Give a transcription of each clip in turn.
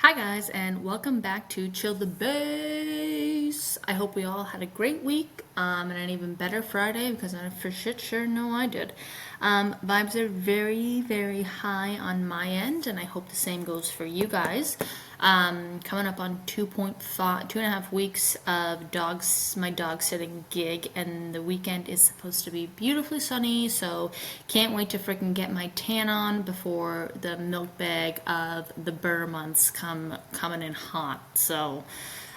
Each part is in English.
Hi guys, and welcome back to Chill the Bass. I hope we all had a great week and an even better Friday because I for shit sure know I did. Vibes are very, very high on my end, and I hope the same goes for you guys. Coming up on 2.5, 2.5 weeks of my dog sitting gig, and the weekend is supposed to be beautifully sunny, so can't wait to freaking get my tan on before the milk bag of the burr months coming in hot. So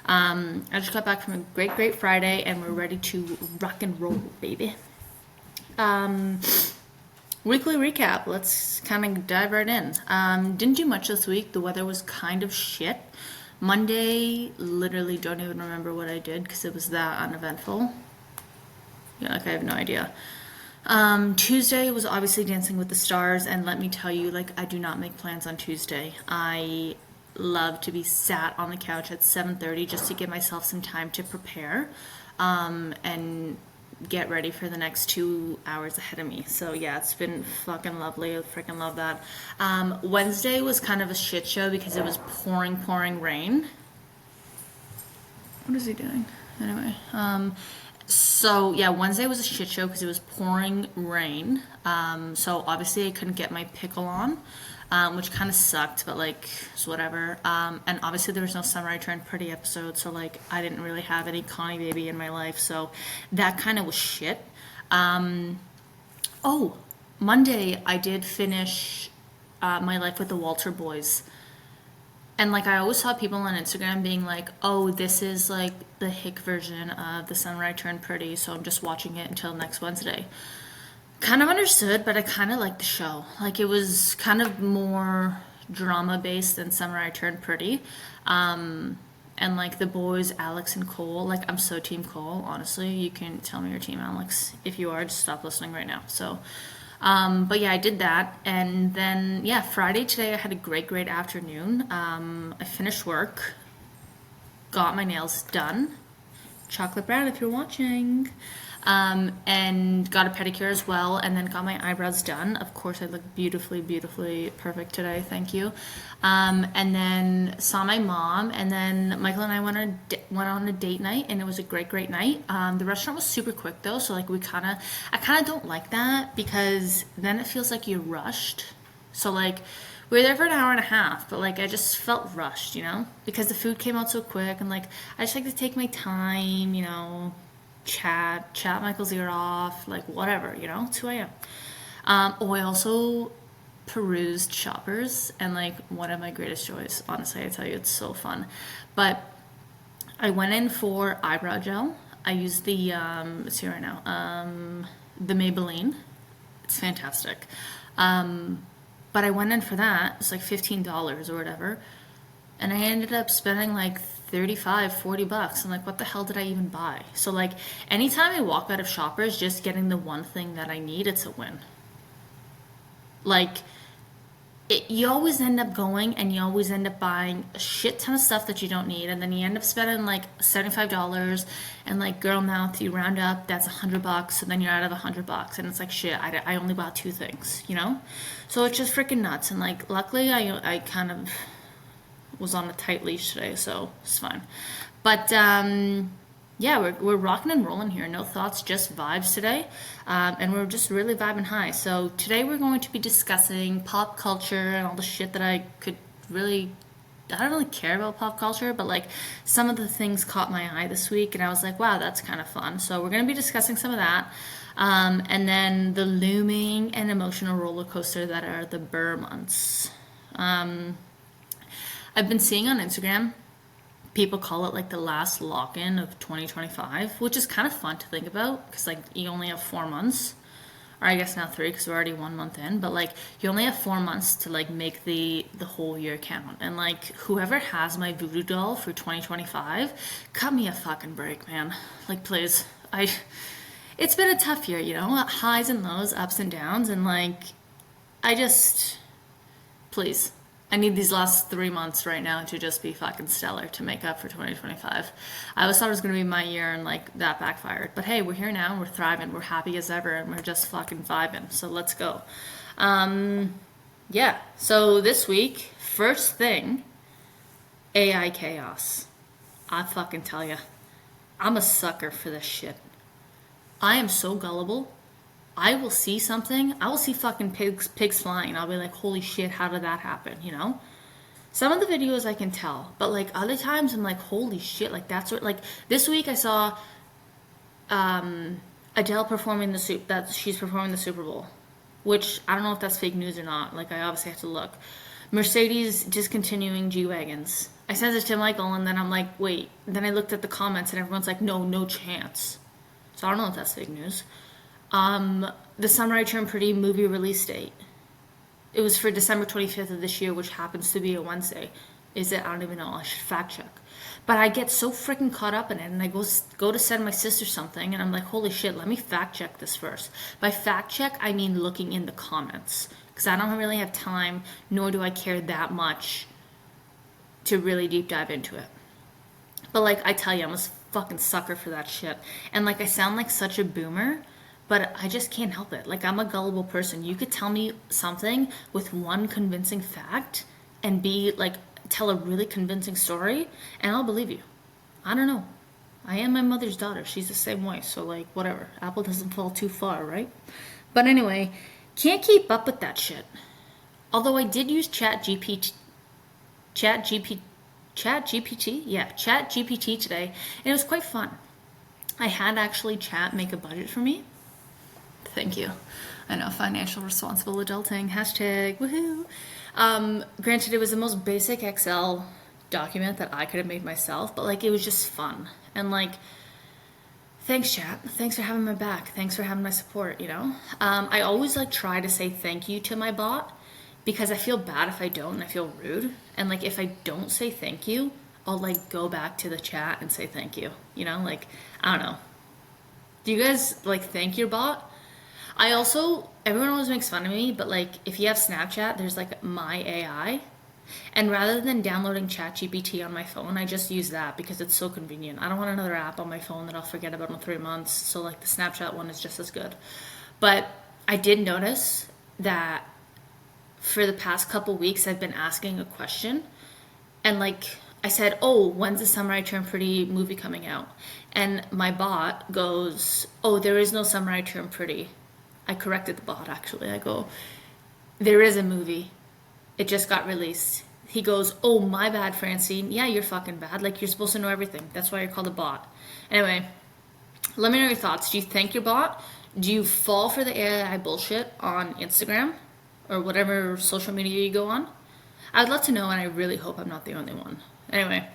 I just got back from a great Friday, and we're ready to rock and roll, baby. Um, Weekly recap. Let's kind of dive right in. Didn't do much this week. The weather was kind of shit. Monday, literally don't even remember what I did because it was that uneventful. Yeah, like I have no idea. Tuesday was obviously Dancing with the Stars, and let me tell you, like, I do not make plans on Tuesday. I love to be sat on the couch at 7:30 just to give myself some time to prepare, and get ready for the next 2 hours ahead of me. So yeah, it's been fucking lovely. I freaking love that. Wednesday was kind of a shit show because it was pouring rain. What is he doing? Anyway, so yeah, Wednesday was a shit show because it was pouring rain. So obviously I couldn't get my pickle on, which kind of sucked, but like, it's whatever. And obviously there was no Summer I Turned Pretty episode, so like I didn't really have any Connie baby in my life, so that kind of was shit. Oh, Monday I did finish My Life with the Walter Boys. And like I always saw people on Instagram being like, "Oh, this is like the hick version of The Summer I Turned Pretty," so I'm just watching it until next Wednesday. Kind of understood, but I kind of liked the show. Like it was kind of more drama based than Summer I Turned Pretty. And like the boys, Alex and Cole, like I'm so team Cole, honestly. You can tell me your team Alex. If you are, just stop listening right now. So but yeah, I did that. And then, yeah, Friday today I had a great afternoon. I finished work, got my nails done, chocolate brown if you're watching, and got a pedicure as well, and then got my eyebrows done. Of course, I look beautifully perfect today. Thank you. And then saw my mom, and then Michael and I went on a date night, and it was a great night. The restaurant was super quick though, so like I kind of don't like that because then it feels like you're rushed. So like we were there for an hour and a half, but like I just felt rushed, because the food came out so quick, and like I just like to take my time, chat Michael's ear off, like whatever, it's who I am. I also perused Shoppers, and like one of my greatest joys, honestly, I tell you, it's so fun. But I went in for eyebrow gel. I used the let's see right now, the Maybelline. It's fantastic. But I went in for that. It's like $15 or whatever. And I ended up spending like 35, $40. I'm like, what the hell did I even buy? So like anytime I walk out of Shoppers just getting the one thing that I need, it's a win. Like you always end up going and you always end up buying a shit ton of stuff that you don't need, and then you end up spending like $75, and like girl mouth, you round up, that's $100, so then you're out of $100, and it's like shit, I only bought two things, so it's just freaking nuts. And like luckily I kind of was on a tight leash today, so it's fine. But yeah, we're rocking and rolling here. No thoughts, just vibes today. And we're just really vibing high. So today we're going to be discussing pop culture and all the shit that I don't really care about pop culture, but like some of the things caught my eye this week, and I was like, wow, that's kind of fun. So we're going to be discussing some of that. And then the looming and emotional roller coaster that are the Burr months. I've been seeing on Instagram people call it like the last lock-in of 2025, which is kind of fun to think about because like you only have 4 months, or I guess now 3 because we're already 1 month in, but like you only have 4 months to like make the whole year count. And like whoever has my voodoo doll for 2025, cut me a fucking break, man. Like please. It's been a tough year, highs and lows, ups and downs, and like please. I need these last 3 months right now to just be fucking stellar to make up for 2025. I always thought it was going to be my year, and like that backfired. But hey, we're here now, we're thriving, we're happy as ever, and we're just fucking vibing. So let's go. Yeah, so this week, first thing, AI chaos. I fucking tell ya. I'm a sucker for this shit. I am so gullible. I will see something. I will see fucking pigs flying. I'll be like, holy shit, how did that happen? You know? Some of the videos I can tell, but like other times I'm like, holy shit, like that's what, like this week I saw Adele performing she's performing the Super Bowl, which I don't know if that's fake news or not. Like I obviously have to look. Mercedes discontinuing G-Wagons. I sent it to Michael and then I'm like, wait. And then I looked at the comments and everyone's like, no, no chance. So I don't know if that's fake news. The Summer I Turned Pretty movie release date. It was for December 25th of this year, which happens to be a Wednesday. Is it? I don't even know. I should fact check. But I get so freaking caught up in it, and I go to send my sister something, and I'm like, holy shit, let me fact check this first. By fact check, I mean looking in the comments. Because I don't really have time, nor do I care that much to really deep dive into it. But like, I tell you, I'm a fucking sucker for that shit. And like, I sound like such a boomer, but I just can't help it. Like, I'm a gullible person. You could tell me something with one convincing fact and be like, tell a really convincing story, and I'll believe you. I don't know. I am my mother's daughter. She's the same way. So like, whatever. Apple doesn't fall too far, right? But anyway, can't keep up with that shit. Although I did use ChatGPT today, and it was quite fun. I had actually Chat make a budget for me. Thank you. I know, financial responsible adulting, hashtag woohoo. Granted, it was the most basic Excel document that I could have made myself, but like, it was just fun. And like, thanks chat. Thanks for having my back. Thanks for having my support, you know? I always like try to say thank you to my bot because I feel bad if I don't and I feel rude. And like, if I don't say thank you, I'll like go back to the chat and say thank you, you know? Like, I don't know. Do you guys like thank your bot? Everyone always makes fun of me, but like if you have Snapchat, there's like my AI. And rather than downloading ChatGPT on my phone, I just use that because it's so convenient. I don't want another app on my phone that I'll forget about in 3 months. So like the Snapchat one is just as good. But I did notice that for the past couple weeks, I've been asking a question. And like I said, oh, when's the Summer I Turned Pretty movie coming out? And my bot goes, oh, there is no Summer I Turned Pretty. I corrected the bot actually. I go, there is a movie. It just got released. He goes, oh, my bad, Francine. Yeah, you're fucking bad. Like, you're supposed to know everything. That's why you're called a bot. Anyway, let me know your thoughts. Do you thank your bot? Do you fall for the AI bullshit on Instagram or whatever social media you go on? I'd love to know, and I really hope I'm not the only one. Anyway,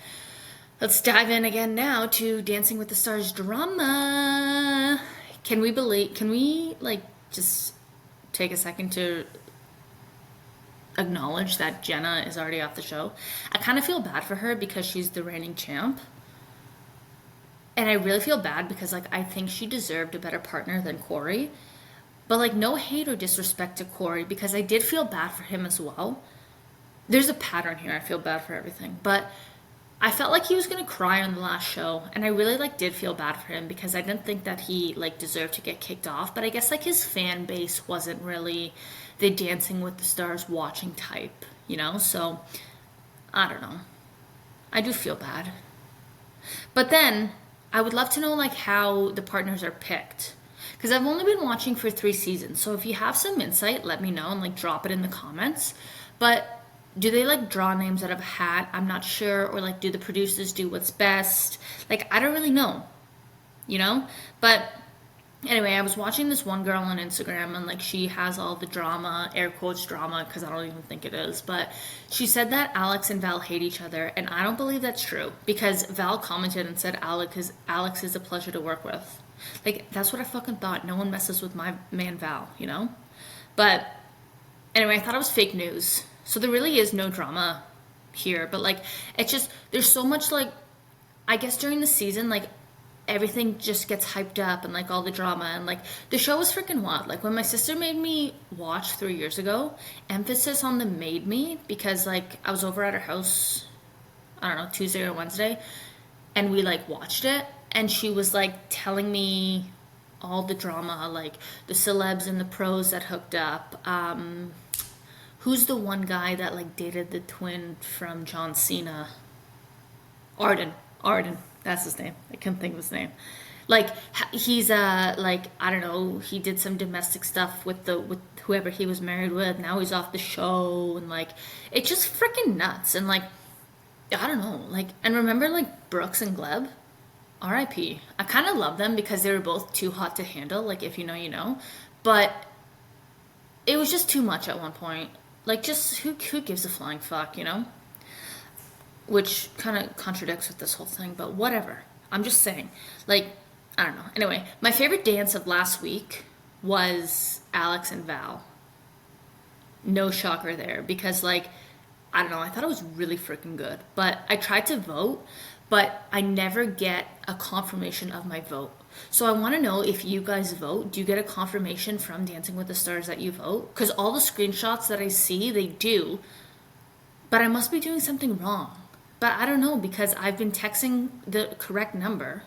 let's dive in again now to Dancing with the Stars drama. Can we like just take a second to acknowledge that Jenna is already off the show? I kind of feel bad for her because she's the reigning champ. And I really feel bad because like I think she deserved a better partner than Corey. But like no hate or disrespect to Corey because I did feel bad for him as well. There's a pattern here. I feel bad for everything. But I felt like he was going to cry on the last show, and I really like did feel bad for him because I didn't think that he like deserved to get kicked off, but I guess like his fan base wasn't really the Dancing with the Stars watching type, you know? So I don't know. I do feel bad. But then I would love to know like how the partners are picked. Because I've only been watching for 3 seasons. So if you have some insight, let me know and like drop it in the comments. But do they like draw names out of a hat? I'm not sure. Or like do the producers do what's best? Like I don't really know, you know? But anyway, I was watching this one girl on Instagram and like she has all the drama, air quotes drama, because I don't even think it is. But she said that Alex and Val hate each other. And I don't believe that's true because Val commented and said Alex is a pleasure to work with. Like that's what I fucking thought. No one messes with my man Val, you know? But anyway, I thought it was fake news. So there really is no drama here, but like it's just there's so much like I guess during the season like everything just gets hyped up and like all the drama and like the show was freaking wild. Like when my sister made me watch 3 years ago, emphasis on the made me because like I was over at her house, I don't know, Tuesday or Wednesday, and we like watched it and she was like telling me all the drama, like the celebs and the pros that hooked up. Who's the one guy that like dated the twin from John Cena? Arden, that's his name. I couldn't think of his name. Like he's like I don't know. He did some domestic stuff with whoever he was married with. Now he's off the show, and like it's just freaking nuts. And like I don't know. Like and remember like Brooks and Gleb, R.I.P. I kind of love them because they were both too hot to handle. Like if you know, you know. But it was just too much at one point. Like just who gives a flying fuck, you know? Which kind of contradicts with this whole thing, but whatever. I'm just saying. Like I don't know. Anyway, my favorite dance of last week was Alex and Val. No shocker there because like I don't know, I thought it was really freaking good. But I tried to vote, but I never get a confirmation of my vote. So I want to know if you guys vote, do you get a confirmation from Dancing with the Stars that you vote? Cuz all the screenshots that I see, they do. But I must be doing something wrong. But I don't know because I've been texting the correct number.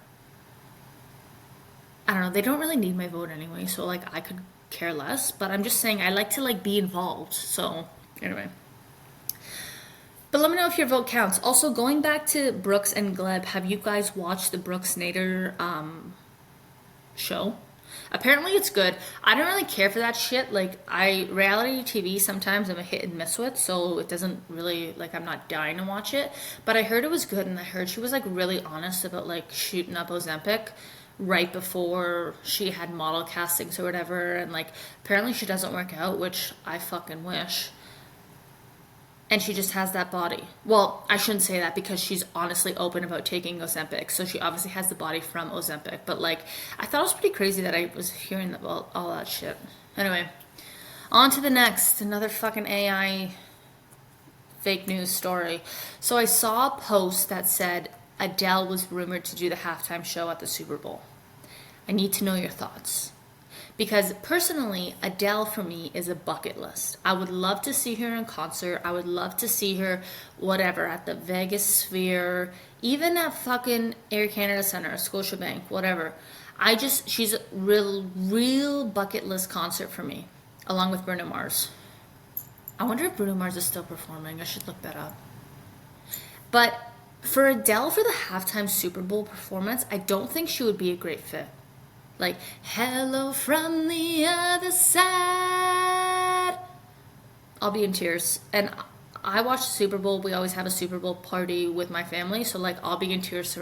I don't know, they don't really need my vote anyway, so like I could care less, but I'm just saying I like to like be involved. So, anyway. But let me know if your vote counts. Also, going back to Brooks and Gleb, have you guys watched the Brooks Nader show? Apparently it's good. I don't really care for that shit. Like reality TV sometimes I'm a hit and miss with, so it doesn't really like I'm not dying to watch it. But I heard it was good, and I heard she was like really honest about like shooting up Ozempic right before she had model castings or whatever, and like apparently she doesn't work out, which I fucking wish. And she just has that body. Well, I shouldn't say that because she's honestly open about taking Ozempic, so she obviously has the body from Ozempic. But like, I thought it was pretty crazy that I was hearing about all that shit. Anyway, on to the next, another fucking AI fake news story. So I saw a post that said Adele was rumored to do the halftime show at the Super Bowl. I need to know your thoughts. Because personally, Adele for me is a bucket list. I would love to see her in concert. I would love to see her, whatever, at the Vegas Sphere, even at fucking Air Canada Center, Scotiabank, whatever. She's a real bucket list concert for me, along with Bruno Mars. I wonder if Bruno Mars is still performing. I should look that up. But for Adele, for the halftime Super Bowl performance, I don't think she would be a great fit. Like, hello from the other side. I'll be in tears. And I watch the Super Bowl. We always have a Super Bowl party with my family. So, like, I'll be in tears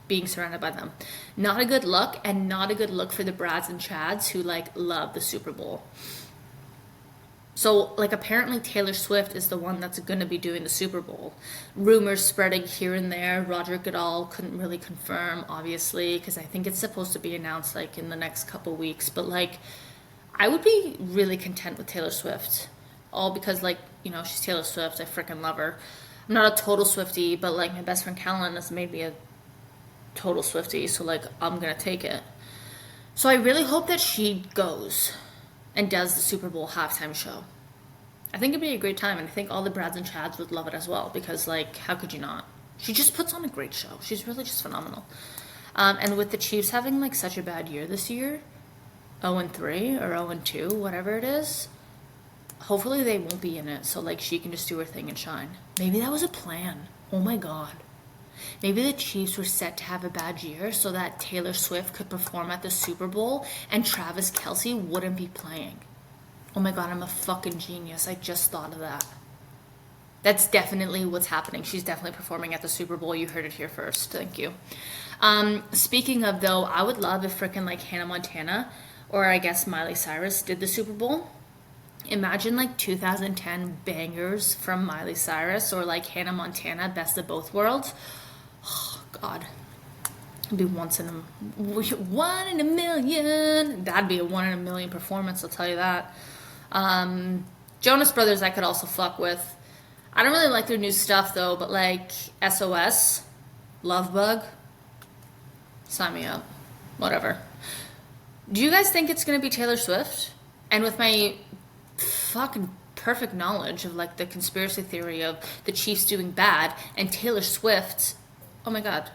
being surrounded by them. Not a good look, and not a good look for the Brads and Chads who, like, love the Super Bowl. So, like, apparently Taylor Swift is the one that's going to be doing the Super Bowl. Rumors spreading here and there. Roger Goodall couldn't really confirm, obviously, because I think it's supposed to be announced, like, in the next couple weeks. But, like, I would be really content with Taylor Swift. All because, like, you know, she's Taylor Swift. I freaking love her. I'm not a total Swiftie, but, like, my best friend Callan has made me a total Swiftie. So, like, I'm going to take it. So I really hope that she goes and does the Super Bowl halftime show. I think it'd be a great time, and I think all the Brads and Chads would love it as well, because, like, how could you not? She just puts on a great show. She's really just phenomenal. And with the Chiefs having, like, such a bad year this year, 0-3 or 0-2, whatever it is, hopefully they won't be in it, so, like, she can just do her thing and shine. Maybe that was a plan. Oh, my God. Maybe the Chiefs were set to have a bad year so that Taylor Swift could perform at the Super Bowl and Travis Kelce wouldn't be playing. Oh my God, I'm a fucking genius. I just thought of that. That's definitely what's happening. She's definitely performing at the Super Bowl. You heard it here first. Thank you. Speaking of, though, I would love if freaking like Hannah Montana, or I guess Miley Cyrus, did the Super Bowl. Imagine like 2010 bangers from Miley Cyrus, or like Hannah Montana, best of both worlds. Oh, God. It'd be one in a million. That'd be a 1 in a million performance, I'll tell you that. Jonas Brothers I could also fuck with. I don't really like their new stuff though, but like SOS, Love Bug, sign me up. Whatever. Do you guys think it's gonna be Taylor Swift? And with my fucking perfect knowledge of like the conspiracy theory of the Chiefs doing bad and Taylor Swift, oh my God.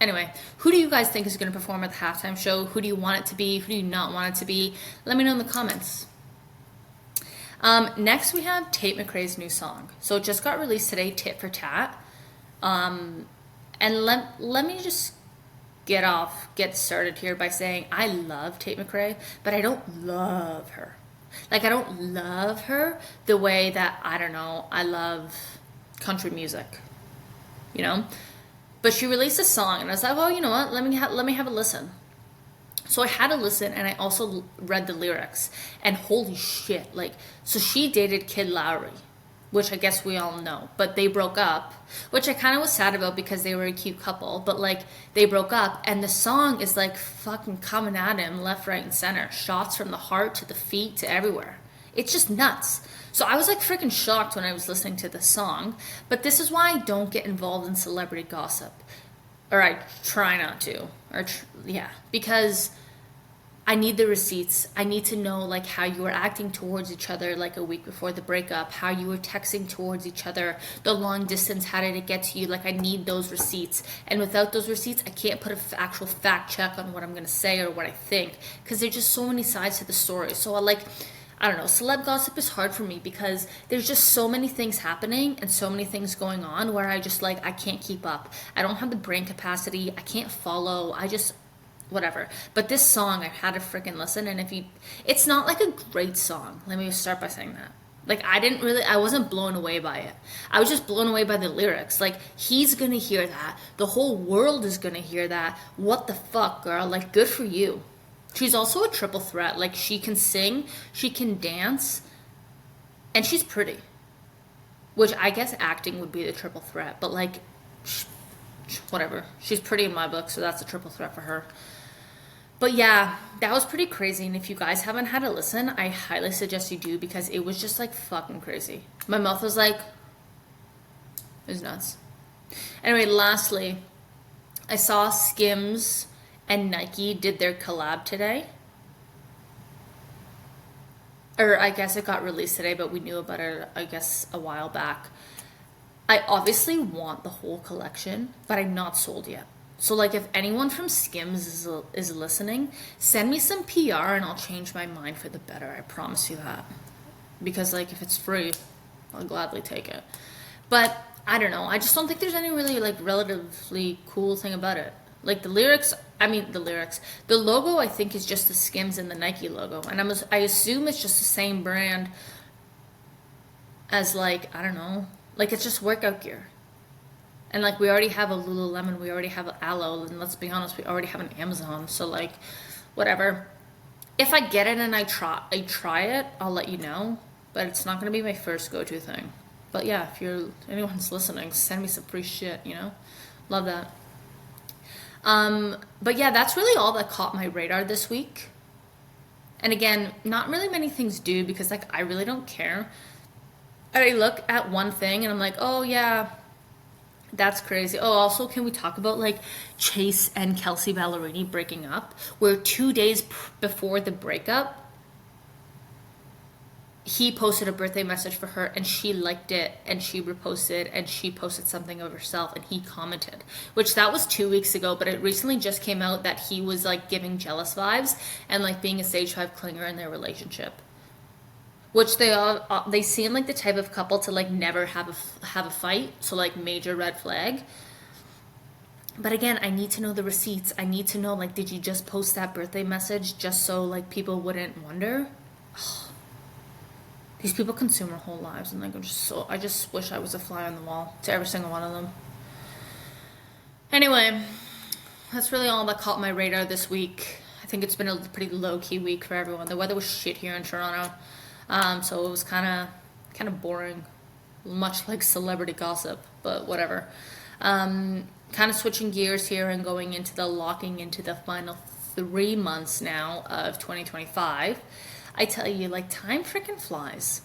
Anyway, who do you guys think is going to perform at the halftime show? Who do you want it to be? Who do you not want it to be? Let me know in the comments. Next, we have Tate McRae's new song. So it just got released today, Tit for Tat. And let me just get started here by saying I love Tate McRae, but I don't love her. Like, I don't love her the way that, I don't know, I love country music, you know? But she released a song, and I was like, well, you know what? Let me have a listen. So I had to listen, and I also read the lyrics. And holy shit, like, so she dated Kid Lowry, which I guess we all know. But they broke up, which I kind of was sad about because they were a cute couple. But, like, they broke up, and the song is, like, fucking coming at him left, right, and center. Shots from the heart to the feet to everywhere. It's just nuts. So I was, like, freaking shocked when I was listening to the song. But this is why I don't get involved in celebrity gossip. Or I try not to. Yeah. Because I need the receipts. I need to know, like, how you were acting towards each other, like, a week before the breakup, how you were texting towards each other, the long distance, how did it get to you? Like, I need those receipts. And without those receipts, I can't put an actual fact check on what I'm going to say or what I think, because there's just so many sides to the story. So, I don't know, celeb gossip is hard for me because there's just so many things happening and so many things going on where I just, like, I can't keep up. I don't have the brain capacity. I can't follow. Whatever. But this song, I had to freaking listen. And it's not like a great song. Let me start by saying that. Like, I wasn't blown away by it. I was just blown away by the lyrics. Like, he's gonna hear that. The whole world is gonna hear that. What the fuck, girl? Like, good for you. She's also a triple threat. Like, she can sing, she can dance, and she's pretty. Which I guess acting would be the triple threat. But, like, whatever. She's pretty in my book, so that's a triple threat for her. But yeah, that was pretty crazy. And if you guys haven't had a listen, I highly suggest you do because it was just, like, fucking crazy. My mouth was like, it was nuts. Anyway, lastly, I saw Skims and Nike did their collab today. Or I guess it got released today, but we knew about it, I guess, a while back. I obviously want the whole collection, but I'm not sold yet. So, like, if anyone from Skims is listening, send me some PR and I'll change my mind for the better. I promise you that. Because, like, if it's free, I'll gladly take it. But, I don't know. I just don't think there's any really, like, relatively cool thing about it. Like, the logo, I think, is just the Skims and the Nike logo. And I assume it's just the same brand as, like, I don't know. Like, it's just workout gear. And, like, we already have a Lululemon, we already have an Aloe, and let's be honest, we already have an Amazon. So, like, whatever. If I get it and I try it, I'll let you know. But it's not going to be my first go-to thing. But yeah, if anyone's listening, send me some free shit, you know? Love that. But yeah, that's really all that caught my radar this week. And again, not really many things do because, like, I really don't care. And I look at one thing and I'm like, oh yeah, that's crazy. Oh, also, can we talk about, like, Chase and Kelsey Ballerini breaking up? Where 2 days before the breakup, he posted a birthday message for her and she liked it and she reposted and she posted something of herself and he commented, which that was 2 weeks ago, but it recently just came out that he was, like, giving jealous vibes and, like, being a stage 5 clinger in their relationship. Which they seem like the type of couple to, like, never have a fight. So, like, major red flag. But again, I need to know the receipts. I need to know, like, did you just post that birthday message just so, like, people wouldn't wonder? Ugh. These people consume their whole lives, and, like, I just wish I was a fly on the wall to every single one of them. Anyway, that's really all that caught my radar this week. I think it's been a pretty low-key week for everyone. The weather was shit here in Toronto. So it was kind of boring, much like celebrity gossip, but whatever. Kind of switching gears here and locking into the final 3 months now of 2025. I tell you, like, time freaking flies.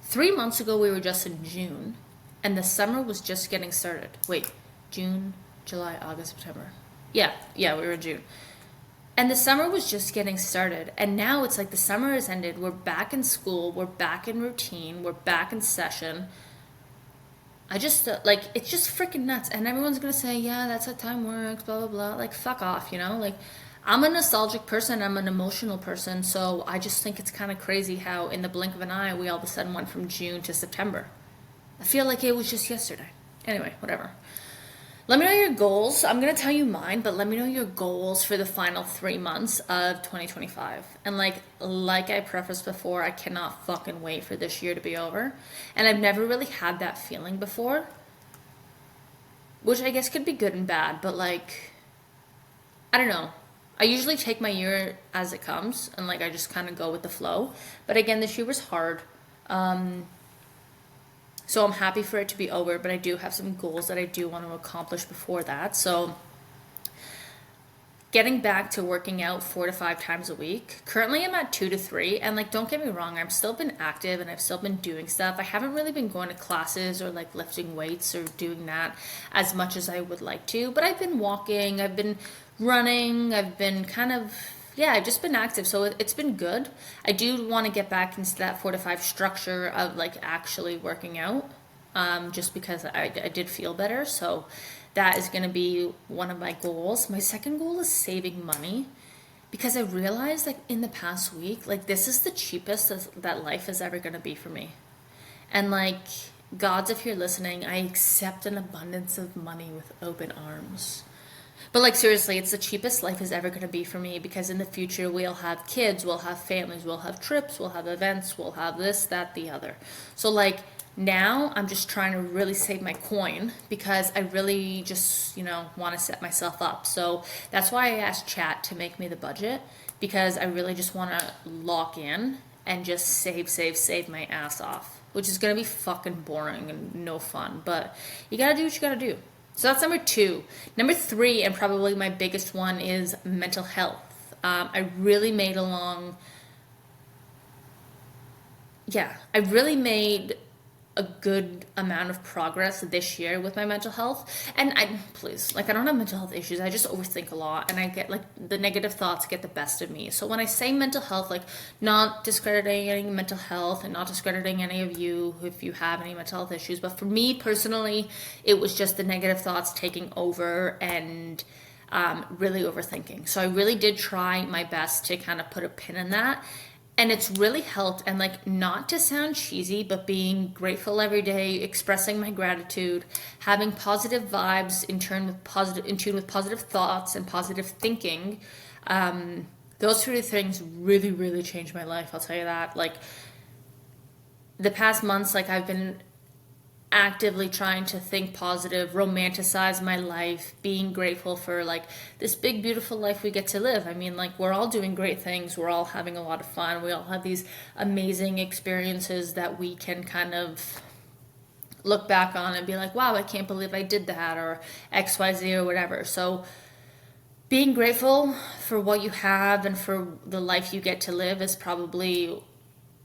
3 months ago, we were just in June, and the summer was just getting started. Wait, June, July, August, September. Yeah, we were in June. And the summer was just getting started. And now it's like the summer has ended. We're back in school. We're back in routine. We're back in session. I just, like, it's just freaking nuts. And everyone's going to say, yeah, that's how time works, blah, blah, blah. Like, fuck off, you know? Like, I'm a nostalgic person. I'm an emotional person. So I just think it's kind of crazy how in the blink of an eye, we all of a sudden went from June to September. I feel like it was just yesterday. Anyway, whatever. Let me know your goals. I'm going to tell you mine, but let me know your goals for the final 3 months of 2025. And like I prefaced before, I cannot fucking wait for this year to be over. And I've never really had that feeling before, which I guess could be good and bad, but I don't know. I usually take my year as it comes and I just kind of go with the flow. But again, this year was hard. So I'm happy for it to be over, but I do have some goals that I do want to accomplish before that. So getting back to working out 4 to 5 times a week. Currently I'm at 2 to 3, and don't get me wrong, I've still been active and I've still been doing stuff. I haven't really been going to classes or lifting weights or doing that as much as I would like to, but I've been walking, I've been running, I've been I've just been active, so it's been good. I do want to get back into that 4 to 5 structure of actually working out, just because I did feel better. So that is going to be one of my goals. My second goal is saving money, because I realized in the past week, this is the cheapest that life is ever going to be for me. And gods, if you're listening, I accept an abundance of money with open arms. But seriously, it's the cheapest life is ever going to be for me, because in the future we'll have kids, we'll have families, we'll have trips, we'll have events, we'll have this, that, the other. So now I'm just trying to really save my coin, because I really just, want to set myself up. So that's why I asked Chat to make me the budget, because I really just want to lock in and just save my ass off, which is going to be fucking boring and no fun, but you got to do what you got to do. So that's number 2. Number 3, and probably my biggest one, is mental health. I really made a good amount of progress this year with my mental health. And I don't have mental health issues. I just overthink a lot, and I get the negative thoughts get the best of me. So when I say mental health, not discrediting any mental health and not discrediting any of you if you have any mental health issues, but for me personally, it was just the negative thoughts taking over and really overthinking. So I really did try my best to kind of put a pin in that. And it's really helped, and not to sound cheesy, but being grateful every day, expressing my gratitude, having positive vibes in tune with positive thoughts and positive thinking. Those 3 things really, really changed my life. I'll tell you that. The past months, I've been actively trying to think positive, romanticize my life, being grateful for this big beautiful life we get to live. I mean, we're all doing great things, we're all having a lot of fun, we all have these amazing experiences that we can kind of look back on and be wow, I can't believe I did that, or XYZ or whatever. So being grateful for what you have and for the life you get to live is probably,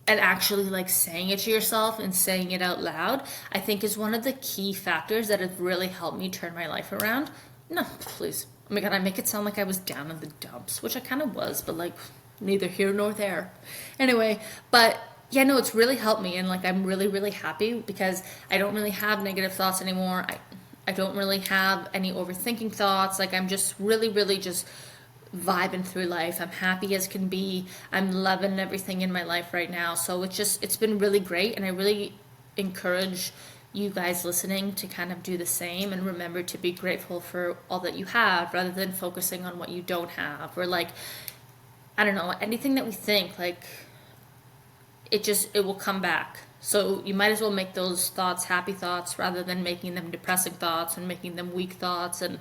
and actually saying it to yourself and saying it out loud, I think is one of the key factors that have really helped me turn my life around. No, please. Oh my God, I make it sound like I was down in the dumps, which I kind of was, but neither here nor there. Anyway, but yeah, no, it's really helped me, and I'm really, really happy, because I don't really have negative thoughts anymore. I don't really have any overthinking thoughts. I'm just really, really just vibing through life. I'm happy as can be. I'm loving everything in my life right now. So it's been really great, and I really encourage you guys listening to kind of do the same, and remember to be grateful for all that you have, rather than focusing on what you don't have, or I don't know, anything that we think it will come back. So you might as well make those thoughts happy thoughts, rather than making them depressing thoughts and making them weak thoughts and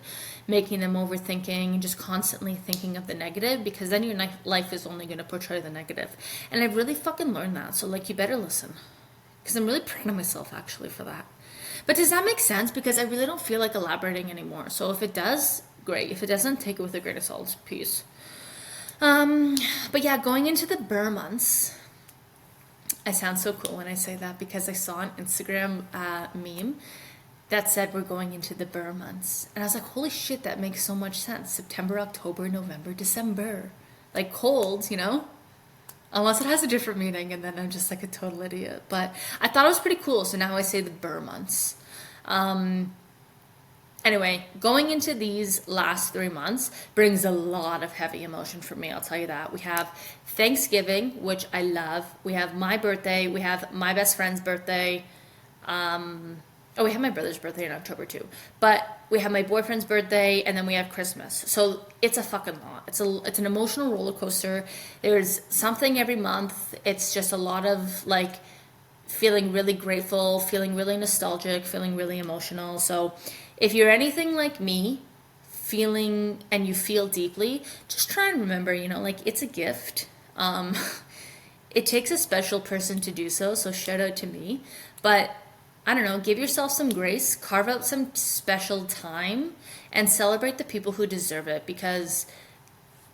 making them overthinking and just constantly thinking of the negative, because then your life is only going to portray the negative. And I've really fucking learned that. So you better listen, because I'm really proud of myself actually for that. But does that make sense? Because I really don't feel like elaborating anymore. So if it does, great. If it doesn't, take it with a grain of salt. Peace. But yeah, going into the Burr months, I sound so cool when I say that, because I saw an Instagram meme that said we're going into the Burr months. And I was like, holy shit, that makes so much sense. September, October, November, December. Cold, Unless it has a different meaning, and then I'm just a total idiot. But I thought it was pretty cool, so now I say the Burr months. Anyway, going into these last 3 months brings a lot of heavy emotion for me, I'll tell you that. We have Thanksgiving, which I love. We have my birthday. We have my best friend's birthday. Oh, we have my brother's birthday in October too. But we have my boyfriend's birthday and then we have Christmas. So it's a fucking lot. It's an emotional roller coaster. There's something every month. It's just a lot of like feeling really grateful, feeling really nostalgic, feeling really emotional. So if you're anything like me, feeling and you feel deeply, just try and remember, like it's a gift. It takes a special person to do so, so shout out to me. But I don't know, give yourself some grace, carve out some special time, and celebrate the people who deserve it, because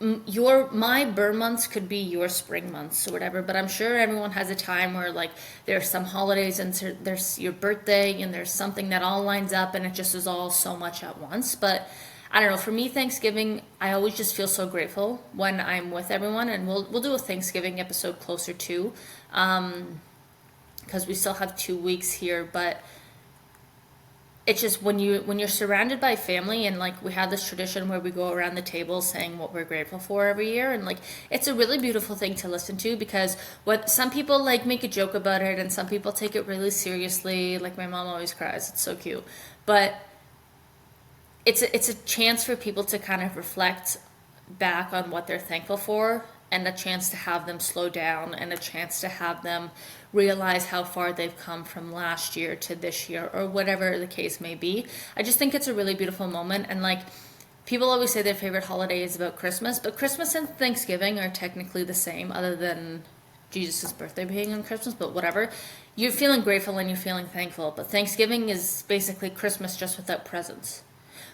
my burn months could be your spring months or whatever, but I'm sure everyone has a time where like there's some holidays and there's your birthday and there's something that all lines up and it just is all so much at once. But I don't know, for me, Thanksgiving, I always just feel so grateful when I'm with everyone, and we'll do a Thanksgiving episode closer to, because we still have 2 weeks here. But it's just when you're surrounded by family, and like we have this tradition where we go around the table saying what we're grateful for every year, and like it's a really beautiful thing to listen to, because what some people like make a joke about it and some people take it really seriously. Like my mom always cries, it's so cute. But it's a chance for people to kind of reflect back on what they're thankful for, and a chance to have them slow down, and a chance to have them realize how far they've come from last year to this year, or whatever the case may be. I just think it's a really beautiful moment. And like people always say their favorite holiday is about Christmas, but Christmas and Thanksgiving are technically the same, other than Jesus' birthday being on Christmas, but whatever. You're feeling grateful and you're feeling thankful, but Thanksgiving is basically Christmas just without presents,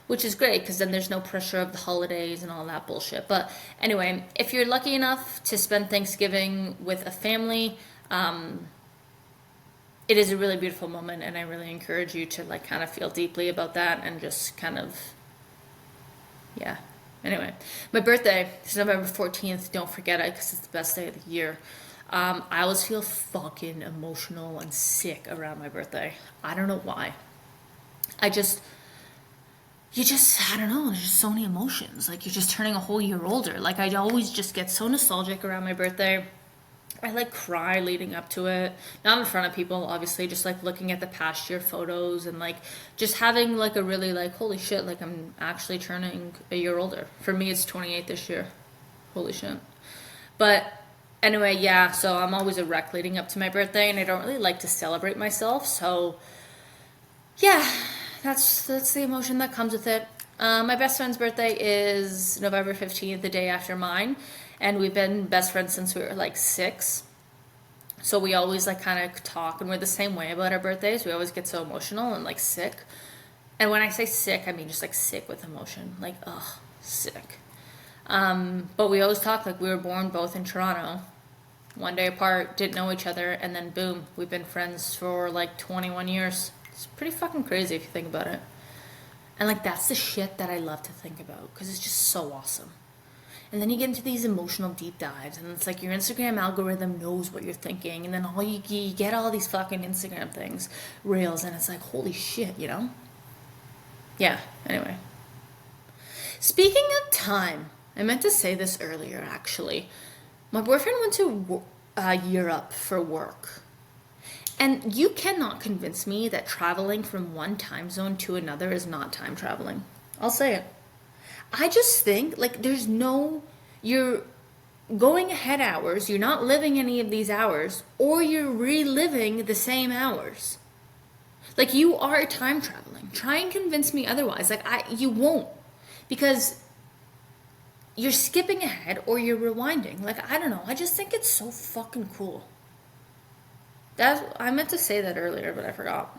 which is great because then there's no pressure of the holidays and all that bullshit. But anyway, if you're lucky enough to spend Thanksgiving with a family, it is a really beautiful moment, and I really encourage you to like kind of feel deeply about that and just kind of, yeah. Anyway, my birthday is November 14th. Don't forget it, because it's the best day of the year. I always feel fucking emotional and sick around my birthday. I don't know why. I don't know, there's just so many emotions. Like you're just turning a whole year older. Like I always just get so nostalgic around my birthday. I like cry leading up to it. Not in front of people, obviously, just like looking at the past year photos and like just having like a really like, holy shit, like I'm actually turning a year older. For me, it's 28 this year. Holy shit. But anyway, yeah, so I'm always a wreck leading up to my birthday, and I don't really like to celebrate myself. So yeah, that's the emotion that comes with it. My best friend's birthday is November 15th, the day after mine. And we've been best friends since we were like 6. So we always like kind of talk, and we're the same way about our birthdays. We always get so emotional and like sick. And when I say sick, I mean just like sick with emotion. Like, ugh, sick. But we always talk like we were born both in Toronto. One day apart, didn't know each other, and then boom, we've been friends for like 21 years. It's pretty fucking crazy if you think about it. And like that's the shit that I love to think about, because it's just so awesome. And then you get into these emotional deep dives, and it's like your Instagram algorithm knows what you're thinking, and then you get all these fucking Instagram things, reels, and it's like, holy shit, Yeah, anyway. Speaking of time, I meant to say this earlier, actually. My boyfriend went to Europe for work. And you cannot convince me that traveling from one time zone to another is not time traveling. I'll say it. I just think, like, you're going ahead hours, you're not living any of these hours, or you're reliving the same hours. Like, you are time traveling. Try and convince me otherwise. Like, you won't. Because you're skipping ahead or you're rewinding. Like, I don't know. I just think it's so fucking cool. I meant to say that earlier, but I forgot.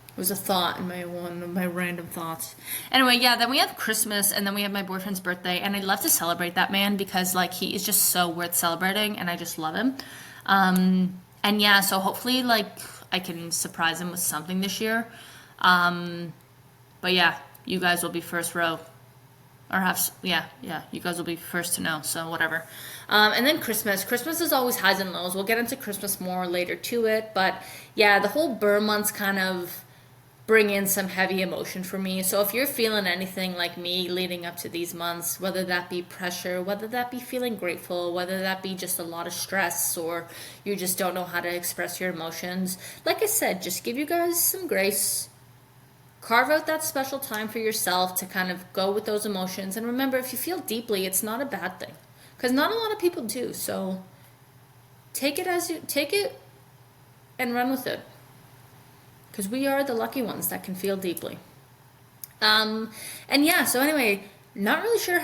It was a thought in one of my random thoughts. Anyway, yeah, then we have Christmas, and then we have my boyfriend's birthday, and I love to celebrate that man because, like, he is just so worth celebrating, and I just love him. And yeah, so hopefully, like, I can surprise him with something this year. But yeah, you guys will be first row. You guys will be first to know, so whatever. And then Christmas. Christmas is always highs and lows. We'll get into Christmas more later to it, but yeah, the whole Burr month's kind of bring in some heavy emotion for me. So if you're feeling anything like me leading up to these months, whether that be pressure, whether that be feeling grateful, whether that be just a lot of stress, or you just don't know how to express your emotions, like I said, just give you guys some grace. Carve out that special time for yourself to kind of go with those emotions. And remember, if you feel deeply, it's not a bad thing. Because not a lot of people do. So take it and run with it. Because we are the lucky ones that can feel deeply. And yeah, so anyway, not really sure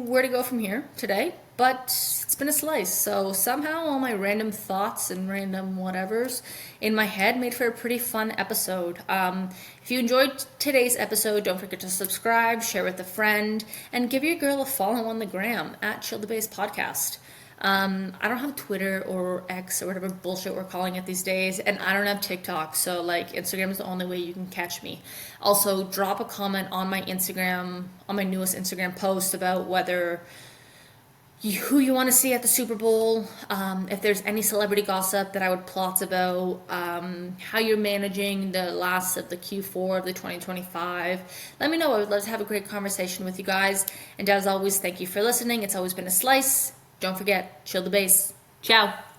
where to go from here today, but it's been a slice. So somehow all my random thoughts and random whatevers in my head made for a pretty fun episode. If you enjoyed today's episode, don't forget to subscribe, share with a friend, and give your girl a follow on the gram at Chill the Base Podcast. I don't have Twitter or X or whatever bullshit we're calling it these days, and I don't have TikTok, so like Instagram is the only way you can catch me. Also, drop a comment on my Instagram, on my newest Instagram post about who you want to see at the Super Bowl, if there's any celebrity gossip that I would plot about, how you're managing the last of the Q4 of the 2025. Let me know. I would love to have a great conversation with you guys. And as always, thank you for listening. It's always been a slice. Don't forget, chill the base. Ciao.